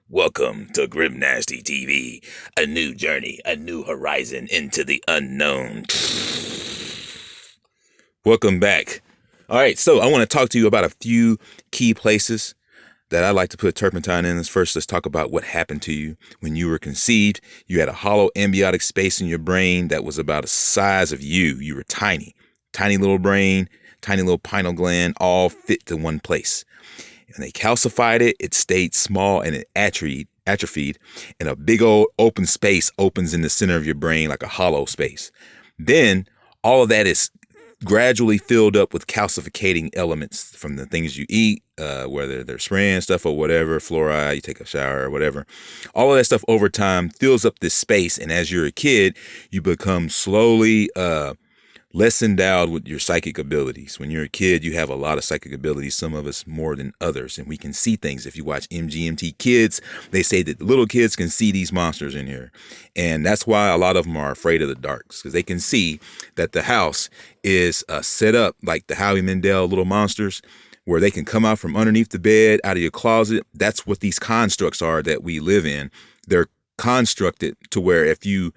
Welcome to Grimnasty TV, a new journey, a new horizon into the unknown. Welcome back. All right, so I want to talk to you about a few key places that I like to put turpentine in. First, let's talk about what happened to you when you were conceived. You had a hollow ambiotic space in your brain that was about the size of you. You were tiny little brain, tiny little pineal gland, all fit to one place. And they calcified it, it stayed small, and it atrophied, and a big old open space opens in the center of your brain like a hollow space. Then all of that is gradually filled up with calcificating elements from the things you eat, whether they're spraying stuff or whatever, fluoride, you take a shower or whatever. All of that stuff over time fills up this space, and as you're a kid, you become slowly less endowed with your psychic abilities. When you're a kid, you have a lot of psychic abilities, some of us more than others, and we can see things. If you watch MGMT Kids, they say that the little kids can see these monsters in here. And that's why a lot of them are afraid of the dark, because they can see that the house is set up like the Howie Mandel little monsters, where they can come out from underneath the bed, out of your closet. That's what these constructs are that we live in. They're constructed to where if you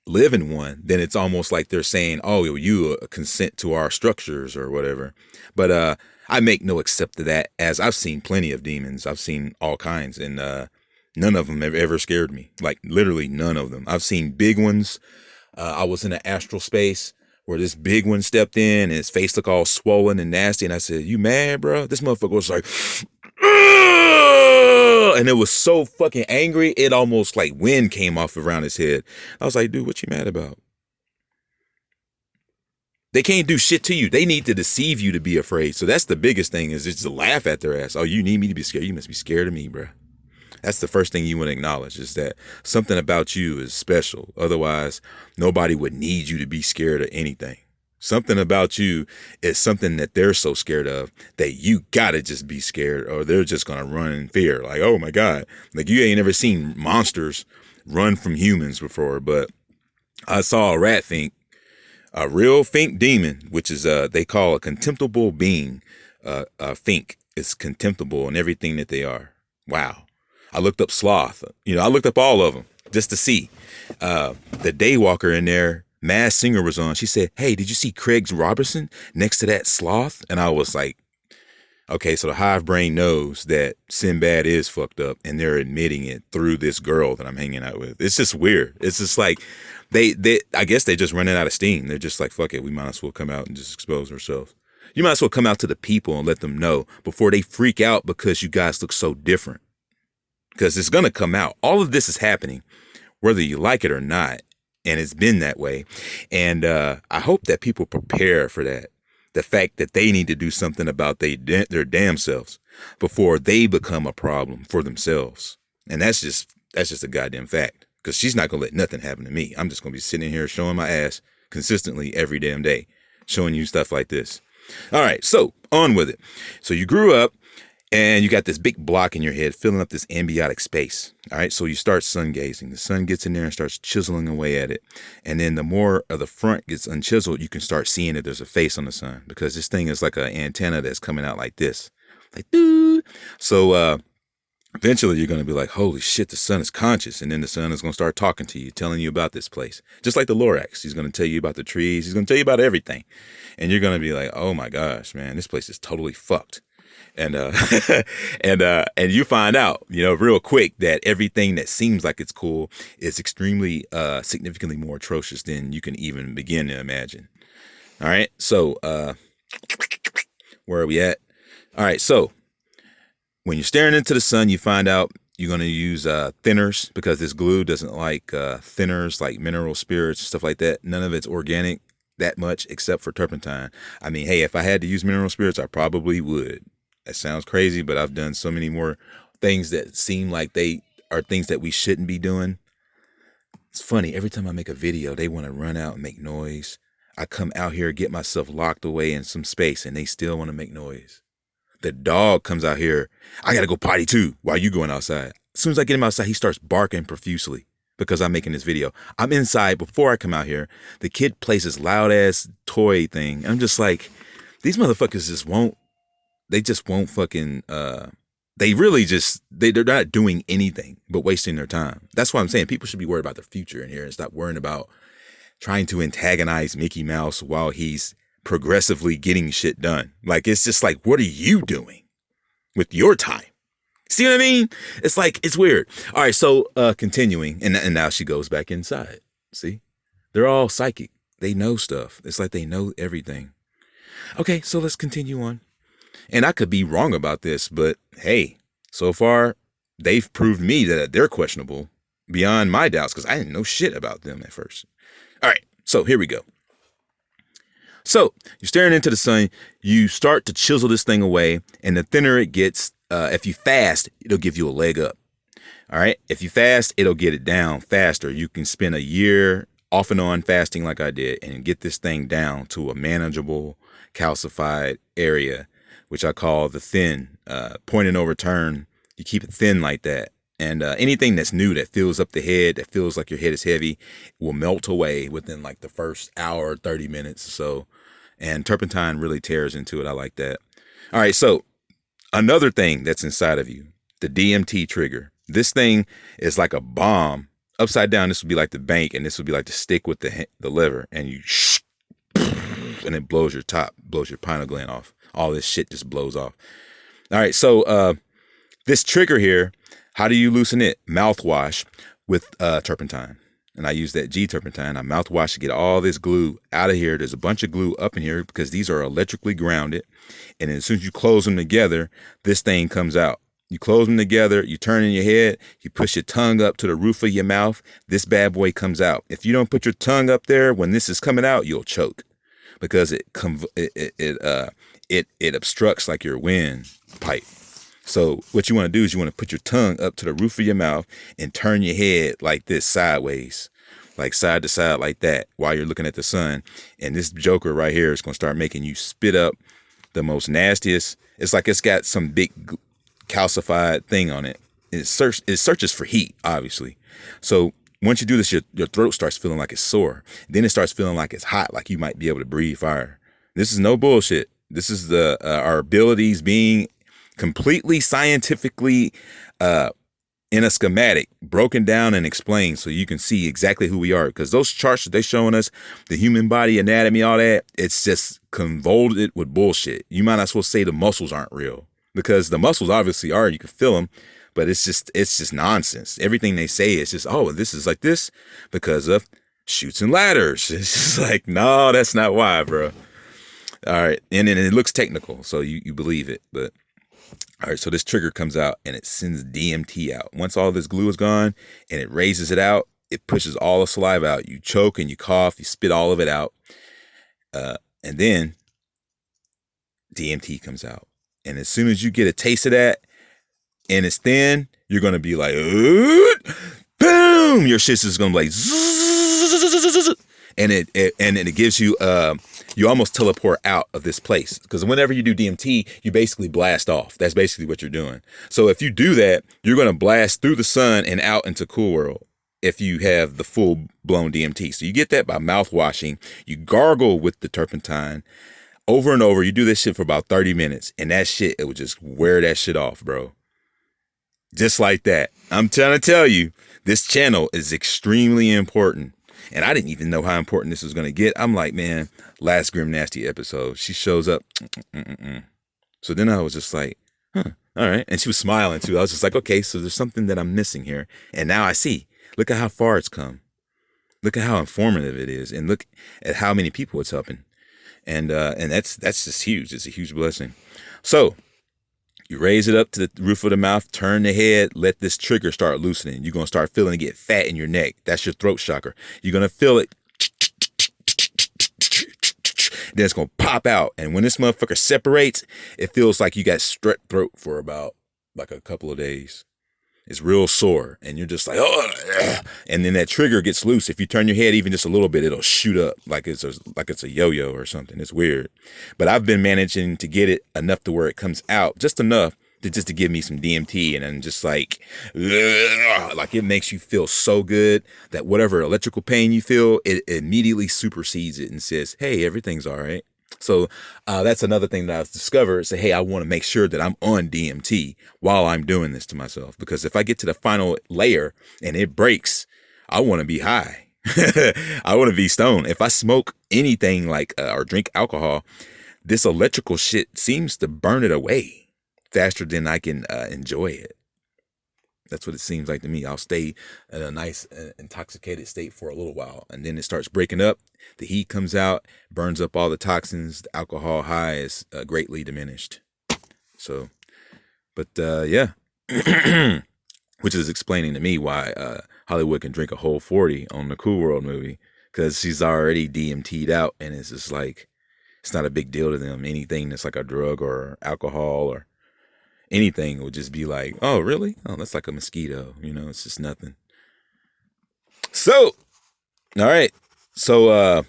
live in one, then it's almost like they're saying, oh, you consent to our structures or whatever. But I make no accept to that, as I've seen plenty of demons. I've seen all kinds, and none of them have ever scared me. Like literally none of them. I've seen big ones. I was in an astral space where this big one stepped in and his face looked all swollen and nasty. And I said, you mad, bro? This motherfucker was like, and it was so fucking angry, it almost like wind came off around his head. I was like, dude, what you mad about? They can't do shit to you. They need to deceive you to be afraid. So that's the biggest thing, is just to laugh at their ass. Oh, you need me to be scared? You must be scared of me, bro. That's the first thing you want to acknowledge, is that something about you is special. Otherwise, nobody would need you to be scared of anything. Something about you is something that they're so scared of that you gotta just be scared, or they're just gonna run in fear. Like, oh my God, like you ain't never seen monsters run from humans before. But I saw a rat fink, a real fink demon, which is they call a contemptible being. A fink is contemptible in everything that they are. Wow. I looked up sloth. I looked up all of them just to see. The daywalker in there, Masked Singer, was on. She said, hey, did you see Craig Robertson next to that sloth? And I was like, okay, so the hive brain knows that Sinbad is fucked up, and they're admitting it through this girl that I'm hanging out with. It's just weird. It's just like they I guess they're just running out of steam. They're just like, fuck it, we might as well come out and just expose ourselves. You might as well come out to the people and let them know before they freak out because you guys look so different. Because it's going to come out. All of this is happening, whether you like it or not. And it's been that way. And I hope that people prepare for that. The fact that they need to do something about their damn selves before they become a problem for themselves. And that's just a goddamn fact. Because she's not going to let nothing happen to me. I'm just going to be sitting here showing my ass consistently every damn day, showing you stuff like this. All right, so on with it. So you grew up, and you got this big block in your head filling up this ambiotic space. All right, so you start sun gazing. The sun gets in there and starts chiseling away at it. And then the more of the front gets unchiseled, you can start seeing that there's a face on the sun, because this thing is like an antenna that's coming out like this. Like, doo. So eventually you're going to be like, holy shit, the sun is conscious. And then the sun is going to start talking to you, telling you about this place. Just like the Lorax. He's going to tell you about the trees. He's going to tell you about everything. And you're going to be like, oh my gosh, man, this place is totally fucked. And and you find out, real quick, that everything that seems like it's cool is extremely significantly more atrocious than you can even begin to imagine. All right, so where are we at? All right, so when you're staring into the sun, you find out you're going to use thinners, because this glue doesn't like thinners like mineral spirits, stuff like that. None of it's organic that much except for turpentine. I mean, hey, if I had to use mineral spirits, I probably would. That sounds crazy, but I've done so many more things that seem like they are things that we shouldn't be doing. It's funny. Every time I make a video, they want to run out and make noise. I come out here, get myself locked away in some space, and they still want to make noise. The dog comes out here. I got to go potty too while you going outside. As soon as I get him outside, he starts barking profusely because I'm making this video. I'm inside before I come out here. The kid plays this loud ass toy thing. I'm just like, These motherfuckers just won't. They just won't fucking. They really just they're not doing anything but wasting their time. That's why I'm saying people should be worried about their future in here and stop worrying about trying to antagonize Mickey Mouse while he's progressively getting shit done. Like, it's just like, what are you doing with your time? See what I mean? It's like, it's weird. All right, so continuing, and now she goes back inside. See? They're all psychic. They know stuff. It's like they know everything. Okay, so let's continue on. And I could be wrong about this, but hey, so far, they've proved me that they're questionable beyond my doubts because I didn't know shit about them at first. All right, so here we go. So you're staring into the sun. You start to chisel this thing away, and the thinner it gets, if you fast, it'll give you a leg up. All right, if you fast, it'll get it down faster. You can spend a year off and on fasting like I did and get this thing down to a manageable calcified area, which I call the thin, point and overturn. You keep it thin like that. And anything that's new that fills up the head, that feels like your head is heavy, will melt away within like the first hour, 30 minutes or so. And Turpentine really tears into it. I like that. All right, so another thing that's inside of you, the DMT trigger. This thing is like a bomb. Upside down, this would be like the bank, and this would be like the stick with the lever. And you and it blows your top, blows your pineal gland off. All this shit just blows off. All right, so this trigger here, how do you loosen it? Mouthwash with turpentine. And I use that G turpentine. I mouthwash to get all this glue out of here. There's a bunch of glue up in here because these are electrically grounded. And as soon as you close them together, this thing comes out. You close them together, you turn in your head, you push your tongue up to the roof of your mouth, this bad boy comes out. If you don't put your tongue up there when this is coming out, you'll choke because it obstructs like your windpipe. So what you want to do is you want to put your tongue up to the roof of your mouth and turn your head like this sideways, like side to side like that while you're looking at the sun. And this joker right here is going to start making you spit up the most nastiest. It's like it's got some big calcified thing on it. It searches for heat, obviously. So once you do this, your throat starts feeling like it's sore. Then it starts feeling like it's hot, like you might be able to breathe fire. This is no bullshit. This is our abilities being completely scientifically in a schematic, broken down and explained so you can see exactly who we are. Because those charts that they're showing us, the human body anatomy, all that, it's just convoluted with bullshit. You might as well say the muscles aren't real. Because the muscles obviously are, you can feel them, but it's just nonsense. Everything they say is just, oh, this is like this because of chutes and ladders. It's just like, no, that's not why, bro. All right, and then it looks technical, so you believe it. But all right, so this trigger comes out and it sends DMT out. Once all this glue is gone and it raises it out, it pushes all the saliva out. You choke and you cough, you spit all of it out, and then DMT comes out. And as soon as you get a taste of that and it's thin, you're going to be like, boom, your shit's just going to be like, and it gives you, you almost teleport out of this place. Because whenever you do DMT, you basically blast off. That's basically what you're doing. So if you do that, you're going to blast through the sun and out into cool world if you have the full blown DMT. So you get that by mouth washing. You gargle with the turpentine. Over and over, you do this shit for about 30 minutes, and that shit, it would just wear that shit off, bro. Just like that. I'm trying to tell you, this channel is extremely important. And I didn't even know how important this was going to get. I'm like, man, last Grimnasty episode, she shows up. So then I was just like, huh, all right. And she was smiling too. I was just like, okay, so there's something that I'm missing here. And now I see. Look at how far it's come. Look at how informative it is. And look at how many people it's helping. And that's just huge. It's a huge blessing. So you raise it up to the roof of the mouth, turn the head, let this trigger start loosening. You're going to start feeling it get fat in your neck. That's your throat chakra. You're going to feel it. Then it's going to pop out. And when this motherfucker separates, it feels like you got strep throat for about like a couple of days. It's real sore, and you're just like, oh, and then that trigger gets loose. If you turn your head even just a little bit, it'll shoot up like it's a yo-yo or something. It's weird, but I've been managing to get it enough to where it comes out just enough to give me some DMT, and then just like it makes you feel so good that whatever electrical pain you feel, it immediately supersedes it and says, hey, everything's all right. So that's another thing that I've discovered. Say, hey, I want to make sure that I'm on DMT while I'm doing this to myself. Because if I get to the final layer and it breaks, I want to be high. I want to be stoned. If I smoke anything like or drink alcohol, this electrical shit seems to burn it away faster than I can enjoy it. That's what it seems like to me. I'll stay in a nice intoxicated state for a little while, and then it starts breaking up. The heat comes out, burns up all the toxins. The alcohol high is greatly diminished. So, but yeah, which is explaining to me why Hollywood can drink a whole 40 on the Cool World movie, because she's already DMT'd out, and it's just like, it's not a big deal to them. Anything that's like a drug or alcohol or anything would just be like, oh, really? Oh, that's like a mosquito. You know, it's just nothing. So, all right. So,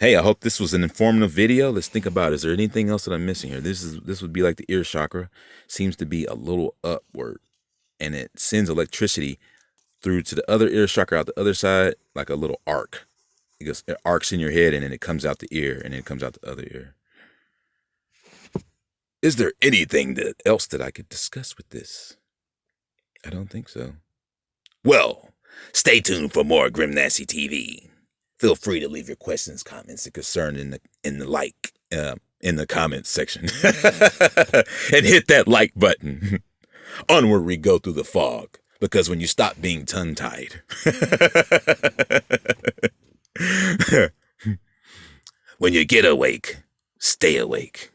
hey, I hope this was an informative video. Let's think about it. Is there anything else that I'm missing here? This would be like the ear chakra. Seems to be a little upward, and it sends electricity through to the other ear chakra out the other side, like a little arc. It arcs in your head, and then it comes out the ear, and then it comes out the other ear. Is there anything else that I could discuss with this? I don't think so. Well, stay tuned for more Grimnasty TV. Feel free to leave your questions, comments, and concern in the comments section, and hit that like button. Onward we go through the fog, because when you stop being tongue-tied, when you get awake, stay awake.